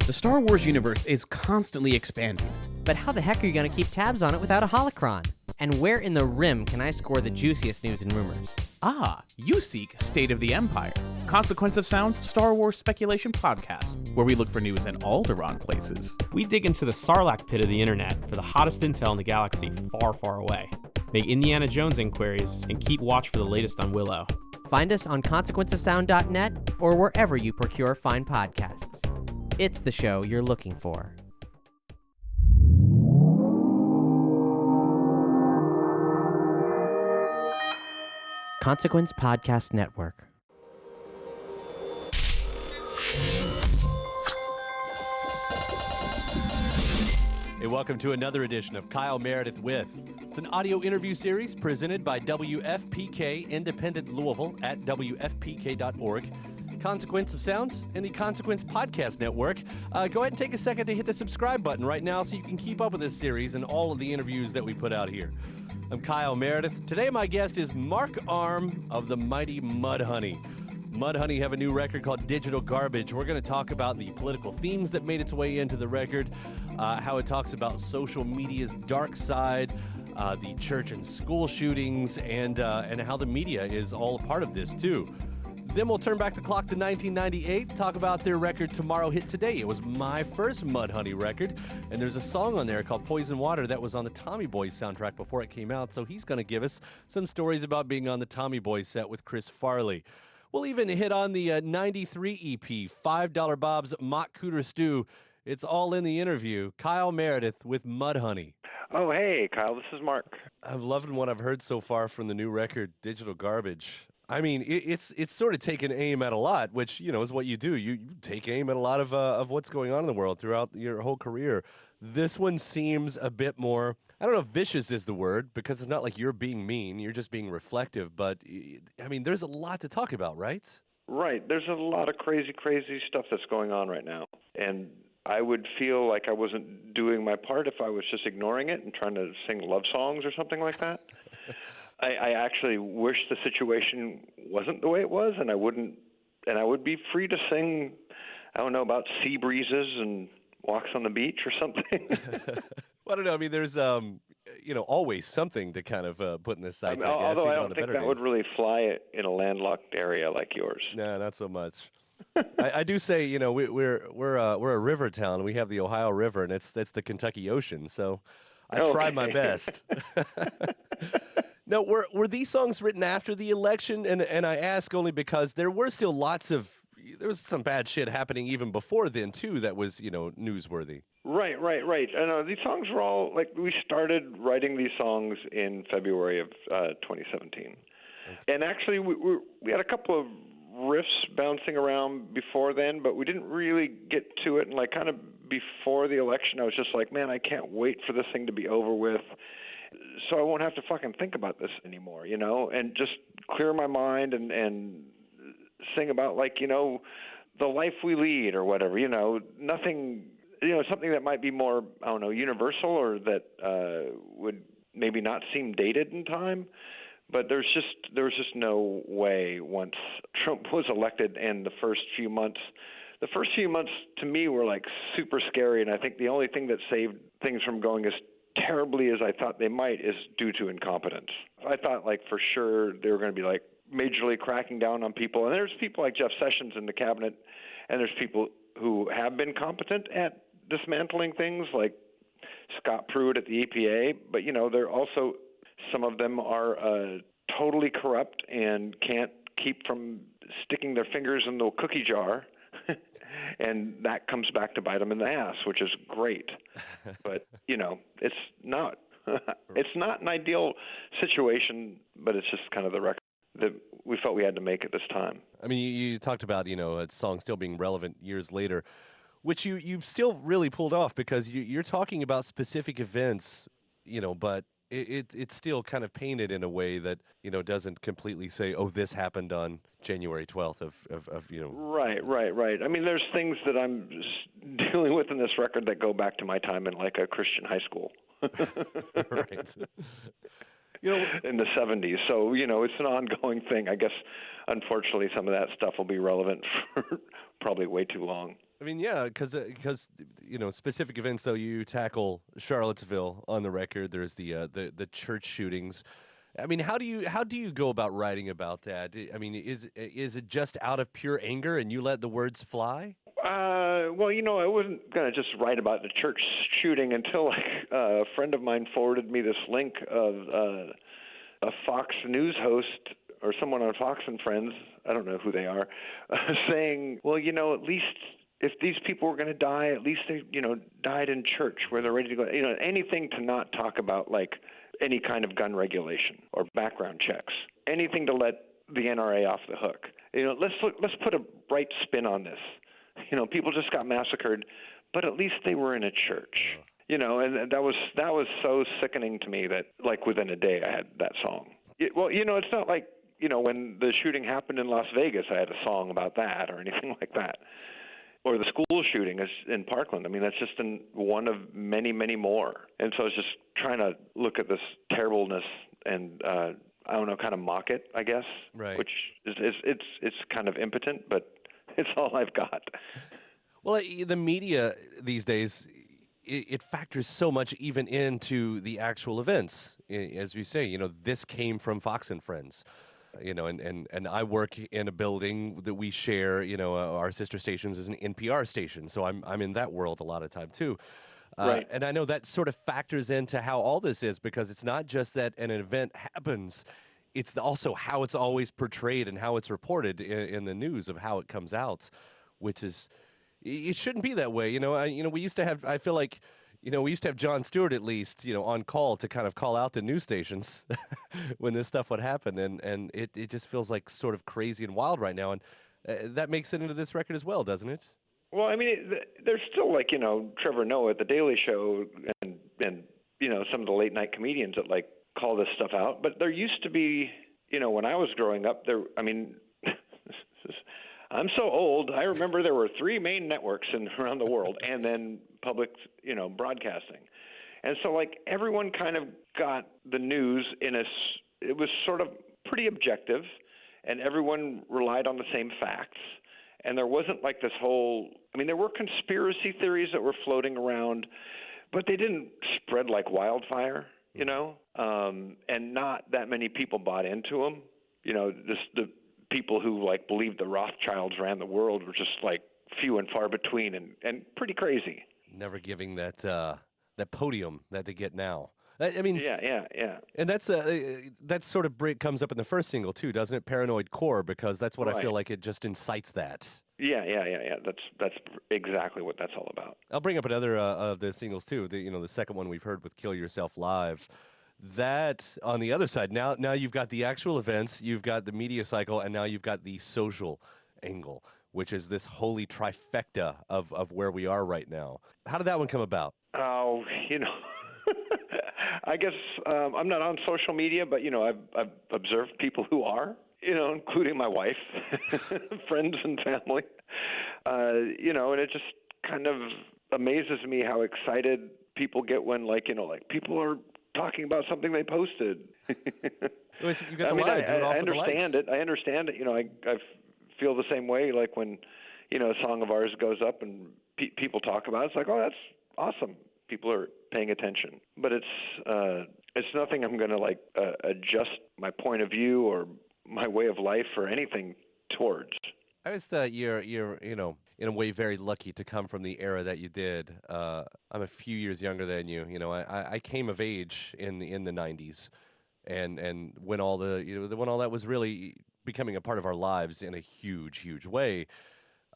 The Star Wars universe is constantly expanding. But how the heck are you going to keep tabs on it without a holocron? And where in the rim can I score the juiciest news and rumors? You seek State of the Empire, Consequence of Sound's Star Wars speculation podcast, where we look for news in Alderaan places. We dig into the Sarlacc pit of the internet for the hottest intel in the galaxy far, far away. Make Indiana Jones inquiries and keep watch for the latest on Willow. Find us on consequenceofsound.net or wherever you procure fine podcasts. It's the show you're looking for. Consequence Podcast Network. Hey, welcome to another edition of Kyle Meredith With. It's an audio interview series presented by WFPK Independent Louisville at WFPK.org. Consequence of Sound and the Consequence Podcast Network. Go ahead and take a second to hit the subscribe button right now so you can keep up with this series and all of the interviews that we put out here. I'm Kyle Meredith. Today my guest is Mark Arm of the mighty Mudhoney. Mudhoney have a new record called Digital Garbage. We're going to talk about the political themes that made its way into the record, how it talks about social media's dark side, the church and school shootings, and how the media is all a part of this too. Then we'll turn back the clock to 1998, talk about their record Tomorrow Hit Today. It was my first Mudhoney record, and there's a song on there called Poison Water that was on the Tommy Boy soundtrack before it came out, so he's going to give us some stories about being on the Tommy Boy set with Chris Farley. We'll even hit on the 93 EP, $5 Bob's Mock Cooter Stew. It's all in the interview. Kyle Meredith with Mudhoney. Oh, hey, Kyle, this is Mark. I'm loving what I've heard so far from the new record, Digital Garbage. I mean, it's sort of taken aim at a lot, which, you know, is what you do. You take aim at a lot of what's going on in the world throughout your whole career. This one seems a bit more, I don't know if vicious is the word, because it's not like you're being mean, you're just being reflective. But, I mean, there's a lot to talk about, right? Right. There's a lot of crazy stuff that's going on right now. And I would feel like I wasn't doing my part if I was just ignoring it and trying to sing love songs or something like that. I actually wish the situation wasn't the way it was, and I would be free to sing, I don't know, about sea breezes and walks on the beach or something. Well, I don't know. I mean, there's, always something to kind of put in the sights, I guess. Although I even don't think that would really fly in a landlocked area like yours. No, not so much. I do say, we're a river town. We have the Ohio River, and that's the Kentucky Ocean. So I try my best. Now, were these songs written after the election? And I ask only because there were still there was some bad shit happening even before then, too, that was, newsworthy. Right. And these songs were all, we started writing these songs in February of 2017. Okay. And actually, we had a couple of riffs bouncing around before then, but we didn't really get to it. And, kind of before the election, I was just like, man, I can't wait for this thing to be over with, so I won't have to fucking think about this anymore, and just clear my mind and sing about, the life we lead or whatever, nothing, something that might be more, I don't know, universal or that would maybe not seem dated in time. But there was just no way once Trump was elected, and the first few months to me were super scary, and I think the only thing that saved things from going as terribly as I thought they might is due to incompetence. I thought for sure they were going to be majorly cracking down on people, and there's people like Jeff Sessions in the cabinet, and there's people who have been competent at dismantling things like Scott Pruitt at the EPA, but they're also, some of them are totally corrupt and can't keep from sticking their fingers in the cookie jar. And that comes back to bite them in the ass, which is great. But, it's not an ideal situation, but it's just kind of the record that we felt we had to make at this time. I mean, you talked about, a song still being relevant years later, which you've still really pulled off because you're talking about specific events, but it's still kind of painted in a way that, doesn't completely say, oh, this happened on January 12th of. Right. I mean, there's things that I'm dealing with in this record that go back to my time in a Christian high school. Right. In the 70s. So, it's an ongoing thing. I guess, unfortunately, some of that stuff will be relevant for probably way too long. I mean, yeah, because specific events though, you tackle Charlottesville on the record. There's the church shootings. I mean, how do you go about writing about that? I mean, is it just out of pure anger and you let the words fly? Well, I wasn't going to just write about the church shooting until a friend of mine forwarded me this link of a Fox News host or someone on Fox and Friends, I don't know who they are, saying, well, at least if these people were going to die, at least they, died in church where they're ready to go. Anything to not talk about any kind of gun regulation or background checks, anything to let the NRA off the hook. Let's put a bright spin on this. People just got massacred, but at least they were in a church. And that was so sickening to me that within a day I had that song. It's not like when the shooting happened in Las Vegas, I had a song about that or anything like that. Or the school shooting in Parkland. I mean, that's just one of many, many more. And so I was just trying to look at this terribleness and kind of mock it, I guess. Right. Which is it's kind of impotent, but it's all I've got. Well, the media these days, it factors so much even into the actual events. As we say, this came from Fox and Friends. And I work in a building that we share, our sister stations is an NPR station. So I'm in that world a lot of time too. Right. And I know that sort of factors into how all this is, because it's not just that an event happens, it's also how it's always portrayed and how it's reported in the news of how it comes out, which is, it shouldn't be that way. We used to have, I feel like, we used to have Jon Stewart at least, on call to kind of call out the news stations when this stuff would happen. And it just feels like sort of crazy and wild right now. And that makes it into this record as well, doesn't it? Well, I mean, there's still Trevor Noah at The Daily Show and some of the late night comedians that call this stuff out. But there used to be, when I was growing up, I'm so old. I remember there were 3 main networks around the world, and then public, broadcasting. And so, everyone kind of got the news it was sort of pretty objective, and everyone relied on the same facts. And there wasn't this whole, there were conspiracy theories that were floating around, but they didn't spread like wildfire, and not that many people bought into them. The people who believed the Rothschilds ran the world were just few and far between and pretty crazy. Never giving that podium that they get now. I mean, yeah. And that's sort of comes up in the first single too, doesn't it? Paranoid Core, because that's what I feel like it just incites that. Yeah. That's exactly what that's all about. I'll bring up another of the singles too. The second one we've heard with Kill Yourself Live. That on the other side, now you've got the actual events, you've got the media cycle, and now you've got the social angle, which is this holy trifecta of where we are right now. How did that one come about? Oh, I guess I'm not on social media, but I've observed people who are, including my wife, friends and family, and it just kind of amazes me how excited people get when people are talking about something they posted. You got the line. Do it off I understand it. I understand it. I feel the same way. When a song of ours goes up and people talk about it, it's oh, that's awesome. People are paying attention. But it's nothing I'm going to adjust my point of view or my way of life or anything towards. I just thought you're in a way very lucky to come from the era that you did. I'm a few years younger than you. I came of age in the 90s, and when all when all that was really becoming a part of our lives in a huge way.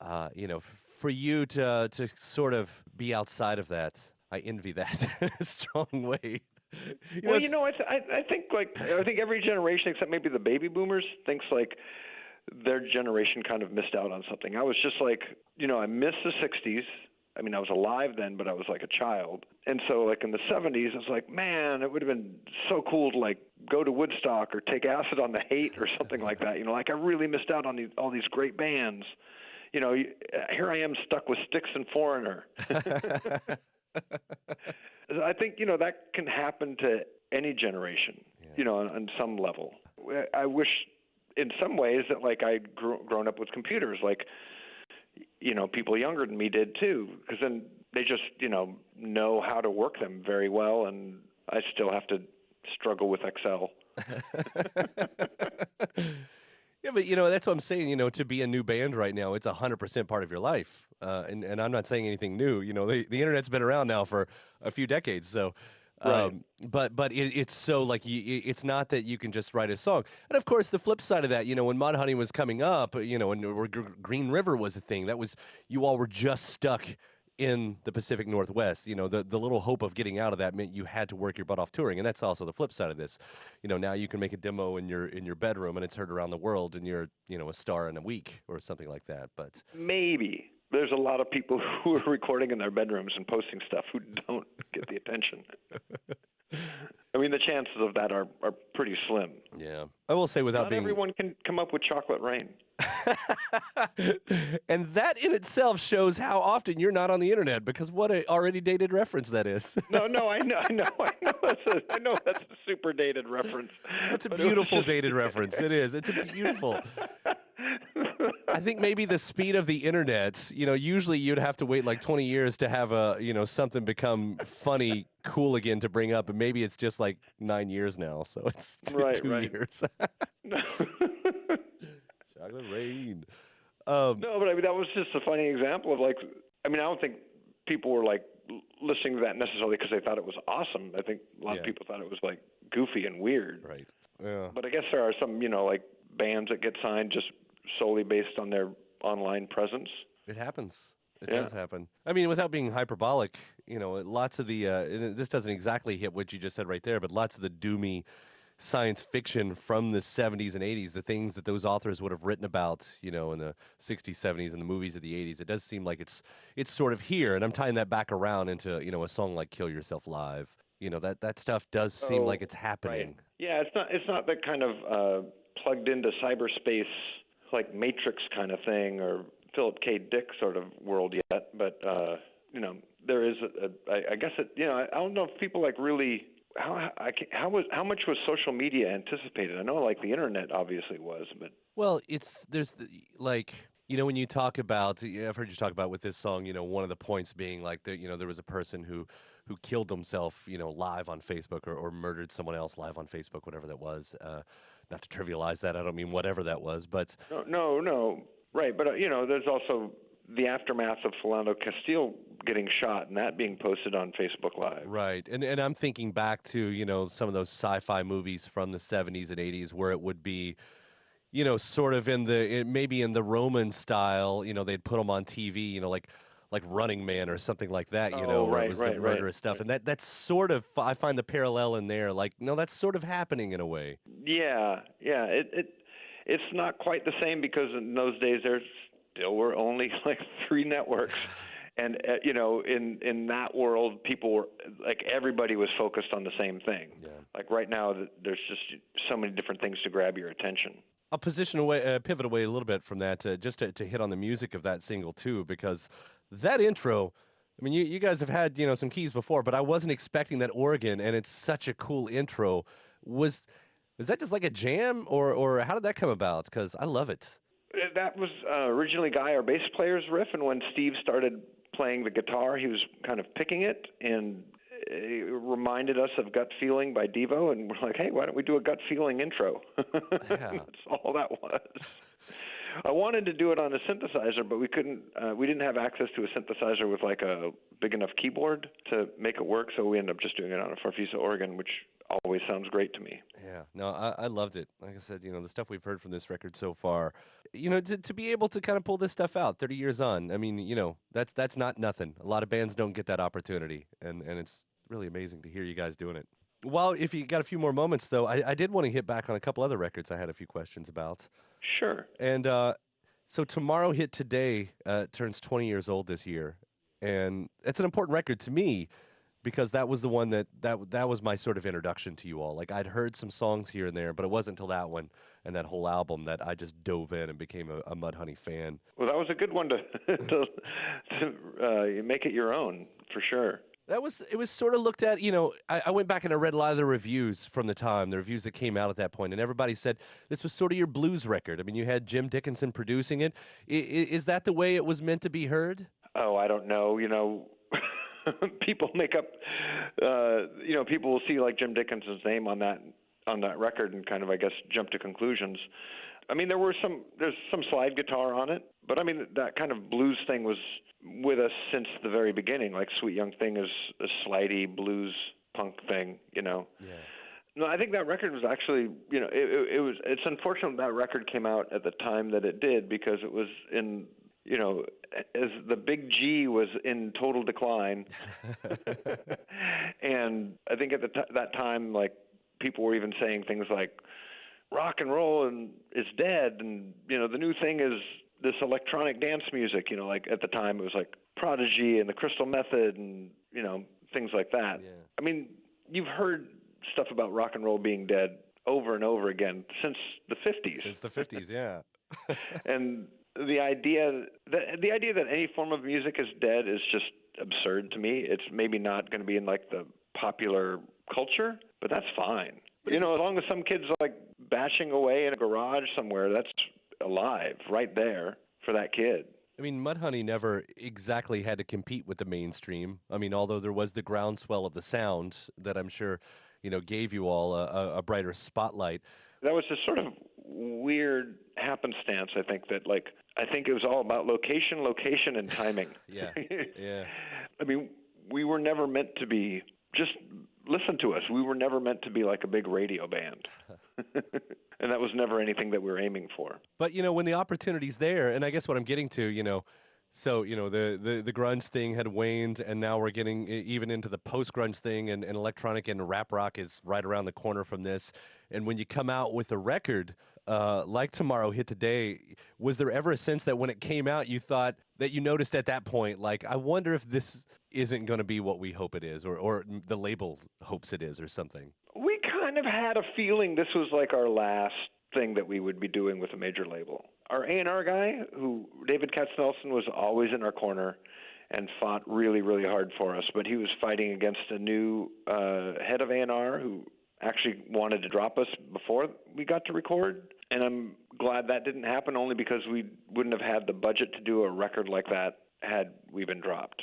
For you to sort of be outside of that, I envy that in a strong way. I think every generation except maybe the baby boomers thinks their generation kind of missed out on something. I was just I missed the 60s. I was alive then, but I was a child. And so in the 70s, I was man, it would have been so cool to go to Woodstock or take acid on the Hate or something like that. I really missed out on all these great bands. Here I am stuck with Styx and Foreigner. I think, that can happen to any generation, on some level. I wish in some ways that I'd grown up with computers. people younger than me did too, because then they just, know how to work them very well, and I still have to struggle with Excel. Yeah, but that's what I'm saying. To be a new band right now, it's 100% part of your life, and I'm not saying anything new. The internet's been around now for a few decades, so. Right. But it's so like it's not that you can just write a song. And of course, the flip side of that, when Mudhoney was coming up, and Green River was a thing. That was you all were just stuck in the Pacific Northwest. The little hope of getting out of that meant you had to work your butt off touring, and that's also the flip side of this. Now you can make a demo in your bedroom and it's heard around the world, and you're a star in a week or something like that. But maybe there's a lot of people who are recording in their bedrooms and posting stuff who don't get the attention. I mean, the chances of that are pretty slim. Yeah, I will say without Not being everyone can come up with Chocolate Rain. And that in itself shows how often you're not on the internet, because what a already dated reference that is. No, I know. I know that's a super dated reference. That's a beautiful dated reference. It is. It's a beautiful. I think maybe the speed of the internet, usually you'd have to wait like 20 years to have something become funny, cool again to bring up. And maybe it's just like 9 years now. So it's two years. Chocolate Rain. No, but I mean, that was just a funny example of I don't think people were listening to that necessarily because they thought it was awesome. I think a lot of people thought it was goofy and weird. Right. Yeah. But I guess there are some, bands that get signed just solely based on their online presence. It happens. It does happen. I mean, without being hyperbolic, lots of the, this doesn't exactly hit what you just said right there, but lots of the doomy science fiction from the 70s and 80s, the things that those authors would have written about, in the 60s, 70s, and the movies of the 80s, it does seem like it's sort of here. And I'm tying that back around into, a song like Kill Yourself Live. That stuff does seem like it's happening. Right. Yeah, it's not that kind of plugged into cyberspace, like Matrix kind of thing, or Philip K. Dick sort of world yet. But, there is, I guess I don't know if people really... How much was social media anticipated? I know the internet obviously was, but well, when you talk about, I've heard you talk about with this song, one of the points being there was a person who killed himself, live on Facebook or murdered someone else live on Facebook, whatever that was. Not to trivialize that, I don't mean whatever that was, but no, right, but there's also the aftermath of Philando Castile getting shot and that being posted on Facebook Live. Right. And I'm thinking back to, some of those sci-fi movies from the 70s and 80s where it would be, sort of maybe in the Roman style, they'd put them on TV, like Running Man or something like that, where it was the murderous stuff. And that's sort of, I find the parallel in there, that's sort of happening in a way. Yeah. It's not quite the same because in those days there still were only 3 networks. And, in that world, people were, everybody was focused on the same thing. Yeah. Right now, there's just so many different things to grab your attention. I'll pivot away a little bit from that just to hit on the music of that single, too, because that intro, I mean, you guys have had, some keys before, but I wasn't expecting that organ, and it's such a cool intro. Was that just like a jam, or how did that come about? Because I love it. That was originally Guy, our bass player's riff, and when Steve started playing the guitar, he was kind of picking it, and it reminded us of Gut Feeling by Devo, and we're like, hey, why don't we do a Gut Feeling intro? Yeah. That's all that was. I wanted to do it on a synthesizer, but we couldn't. We didn't have access to a synthesizer with a big enough keyboard to make it work, so we ended up just doing it on a Farfisa organ, which always sounds great to me. Yeah, no, I loved it. Like I said, the stuff we've heard from this record so far, to be able to kind of pull this stuff out 30 years on, I mean, that's not nothing. A lot of bands don't get that opportunity, and it's really amazing to hear you guys doing it. Well, if you got a few more moments, though, I did want to hit back on a couple other records I had a few questions about. Sure. And so Tomorrow Hit Today turns 20 years old this year, and it's an important record to me because that was the one that was my sort of introduction to you all. I'd heard some songs here and there, but it wasn't until that one and that whole album that I just dove in and became a Mudhoney fan. Well, that was a good one to make it your own, for sure. It was sort of looked at, I went back and I read a lot of the reviews from the time, the reviews that came out at that point, and everybody said this was sort of your blues record. I mean, you had Jim Dickinson producing it. Is that the way it was meant to be heard? Oh, I don't know. People make up, people will see like Jim Dickinson's name on that record and kind of, I guess, jump to conclusions. I mean, there's some slide guitar on it, but I mean, that kind of blues thing was with us since the very beginning. Like Sweet Young Thing is a slidey blues punk thing, Yeah. No, I think that record was actually, it's unfortunate that record came out at the time that it did, because it was in, as the big G was in total decline. And I think at that time, like, people were even saying things like, rock and roll is dead, and the new thing is this electronic dance music. Like at the time it was like Prodigy and the Crystal Method and things like that. Yeah. I mean, you've heard stuff about rock and roll being dead over and over again since the 50s. Since the 50s, yeah. And the idea that any form of music is dead is just absurd to me. It's maybe not going to be in like the popular culture, but that's fine. As long as some kid's like bashing away in a garage somewhere, that's alive right there for that kid. I mean, Mudhoney never exactly had to compete with the mainstream. I mean, although there was the groundswell of the sound that I'm sure, gave you all a brighter spotlight. That was just sort of weird happenstance, I think, I think it was all about location, and timing. Yeah. I mean, we were never meant to be, just listen to us. We were never meant to be like a big radio band. And that was never anything that we were aiming for. But, when the opportunity's there, and I guess what I'm getting to, so, the grunge thing had waned, and now we're getting even into the post-grunge thing, and electronic and rap rock is right around the corner from this. And when you come out with a record like Tomorrow Hit Today, was there ever a sense that when it came out, you thought that you noticed at that point, like, I wonder if this isn't going to be what we hope it is, or the label hopes it is, or something? We kind of had a feeling this was like our last thing that we would be doing with a major label. Our A&R guy, David Katz-Nelson, was always in our corner and fought really, really hard for us, but he was fighting against a new head of A&R who actually wanted to drop us before we got to record. And I'm glad that didn't happen, only because we wouldn't have had the budget to do a record like that had we been dropped,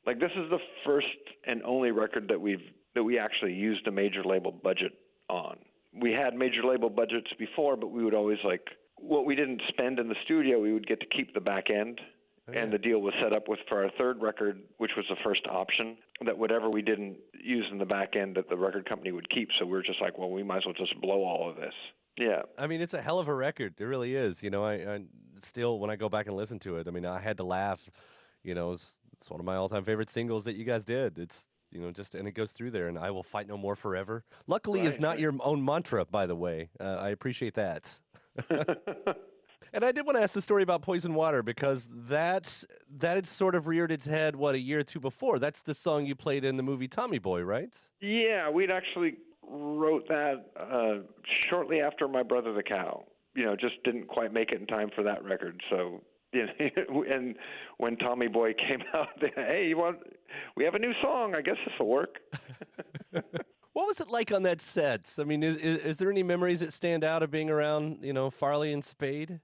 Like, this is the first and only record that we actually used a major label budget on. We had major label budgets before, but we would always, like, what we didn't spend in the studio, we would get to keep the back end. Oh, yeah. And the deal was set up for our third record, which was the first option, that whatever we didn't use in the back end that the record company would keep. So we were just like, well, we might as well just blow all of this. Yeah. I mean, it's a hell of a record. It really is. I still, when I go back and listen to it, I mean, I had to laugh. It's one of my all-time favorite singles that you guys did. It's, and it goes through there, and I Will Fight No More Forever. Luckily, It's not your own mantra, by the way. I appreciate that. And I did want to ask the story about Poison Water, because that had sort of reared its head, a year or two before. That's the song you played in the movie Tommy Boy, right? Yeah, we'd actually wrote that shortly after My Brother the Cow. Just didn't quite make it in time for that record. So, and when Tommy Boy came out, hey, we have a new song. I guess this will work. What was it like on that set? I mean, is there any memories that stand out of being around, Farley and Spade?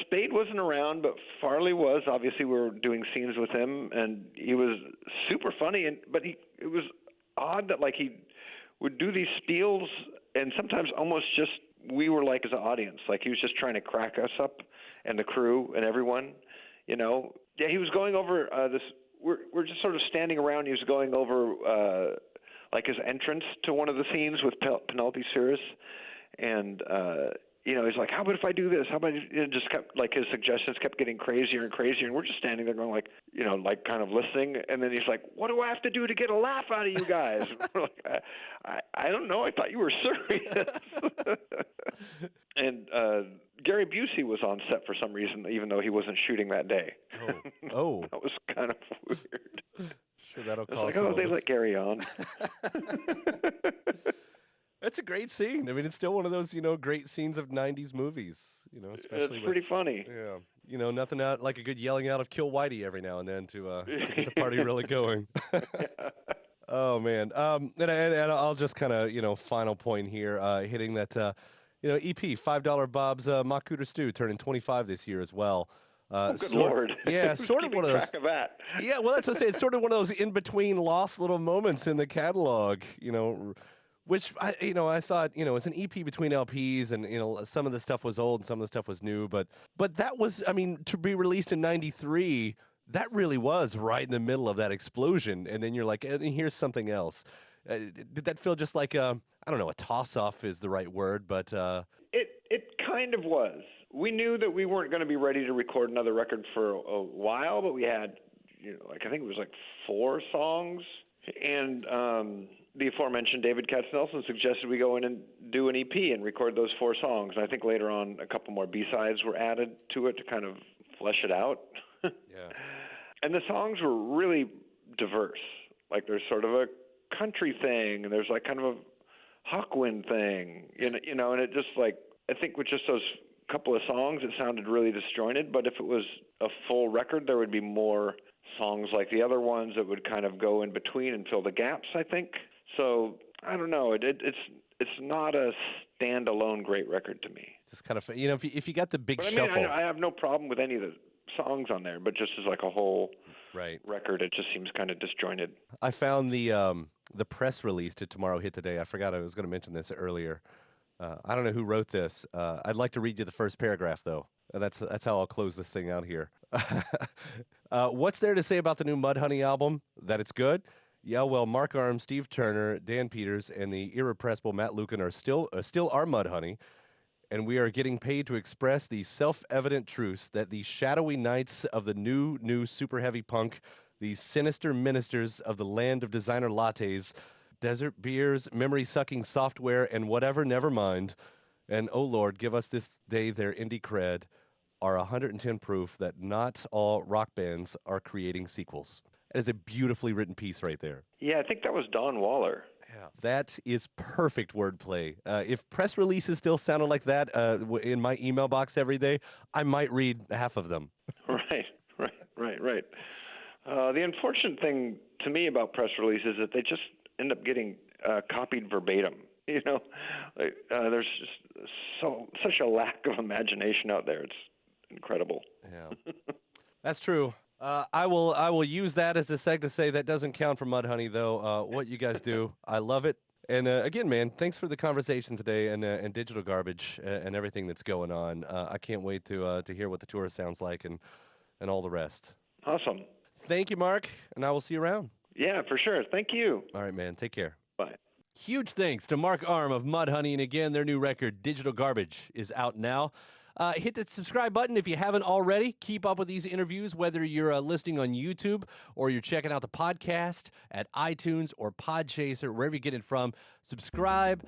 Spade wasn't around, but Farley was. Obviously, we were doing scenes with him, and he was super funny. But it was odd that, like, he would do these spiels, and sometimes almost just we were like as an audience, like he was just trying to crack us up and the crew and everyone. Yeah, he was going over this. We're just sort of standing around. He was going over like his entrance to one of the scenes with Penelope Spheeris, and he's like, how about if I do this? How about it just kept, like, his suggestions kept getting crazier and crazier, and we're just standing there going, like, like, kind of listening, and then he's like, what do I have to do to get a laugh out of you guys? We're like, I don't know. I thought you were serious. And Gary Busey was on set for some reason, even though he wasn't shooting that day. Oh. That was kind of weird. Sure, that'll cause they let Gary on. That's a great scene. I mean, it's still one of those, great scenes of 90s movies, especially It's pretty funny. Yeah. nothing out like a good yelling out of "Kill Whitey" every now and then to get the party really going. Oh man, and I'll just kind of final point here, hitting that EP $5 Bob's Mock Cooter Stew turning 25 this year as well. Good Lord! Yeah, sort of one of those. Track of that. Yeah, well, that's what I say. It's sort of one of those in between lost little moments in the catalog, which I thought it's an EP between LPs, and some of the stuff was old and some of the stuff was new, but that was, to be released in '93. That really was right in the middle of that explosion, and then you're like, and here's something else. Did that feel just like I don't know, a toss-off is the right word, but it kind of was. We knew that we weren't going to be ready to record another record for a while, but we had, I think it was like 4 songs, and the aforementioned David Katz-Nelson suggested we go in and do an EP and record those 4 songs. And I think later on a couple more B-sides were added to it to kind of flesh it out. Yeah. And the songs were really diverse. Like there's sort of a country thing, and there's like kind of a Hawkwind thing, and it just like, I think with just those couple of songs, it sounded really disjointed. But if it was a full record, there would be more songs like the other ones that would kind of go in between and fill the gaps, I think. So I don't know. It's not a standalone great record to me. Just kind of, if you got the big but shuffle. I have no problem with any of the songs on there, but just as like a whole record, it just seems kind of disjointed. I found the press release to Tomorrow Hit Today. I forgot I was going to mention this earlier. I don't know who wrote this. I'd like to read you the first paragraph, though. That's how I'll close this thing out here. What's there to say about the new Mudhoney album? That it's good? Yeah, well, Mark Arm, Steve Turner, Dan Peters, and the irrepressible Matt Lucan are still our Mudhoney, and we are getting paid to express the self-evident truths that the shadowy knights of the new super heavy punk, these sinister ministers of the land of designer lattes, desert beers, memory-sucking software, and whatever, never mind, and oh Lord, give us this day their indie cred, are 110 proof that not all rock bands are creating sequels. It is a beautifully written piece right there. Yeah, I think that was Don Waller. Yeah. That is perfect wordplay. If press releases still sounded like that in my email box every day, I might read half of them. Right. The unfortunate thing to me about press releases is that they just end up getting copied verbatim. There's just such a lack of imagination out there. It's incredible. Yeah, that's true. I will use that as a seg to say that doesn't count for Mudhoney, though. What you guys do, I love it. And again, man, thanks for the conversation today and Digital Garbage and everything that's going on. I can't wait to hear what the tour sounds like and all the rest. Awesome. Thank you, Mark, and I will see you around. Yeah, for sure. Thank you. All right, man. Take care. Bye. Huge thanks to Mark Arm of Mudhoney, and again, their new record, Digital Garbage, is out now. Hit the subscribe button if you haven't already. Keep up with these interviews, whether you're listening on YouTube or you're checking out the podcast at iTunes or Podchaser, wherever you get it from. Subscribe,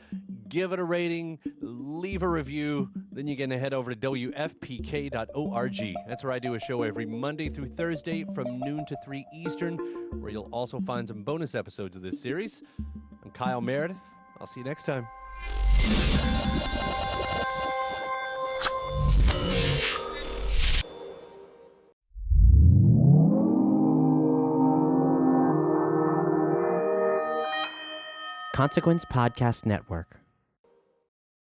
give it a rating, leave a review. Then you're going to head over to WFPK.org. That's where I do a show every Monday through Thursday from noon to 3 Eastern, where you'll also find some bonus episodes of this series. I'm Kyle Meredith. I'll see you next time. Consequence Podcast Network.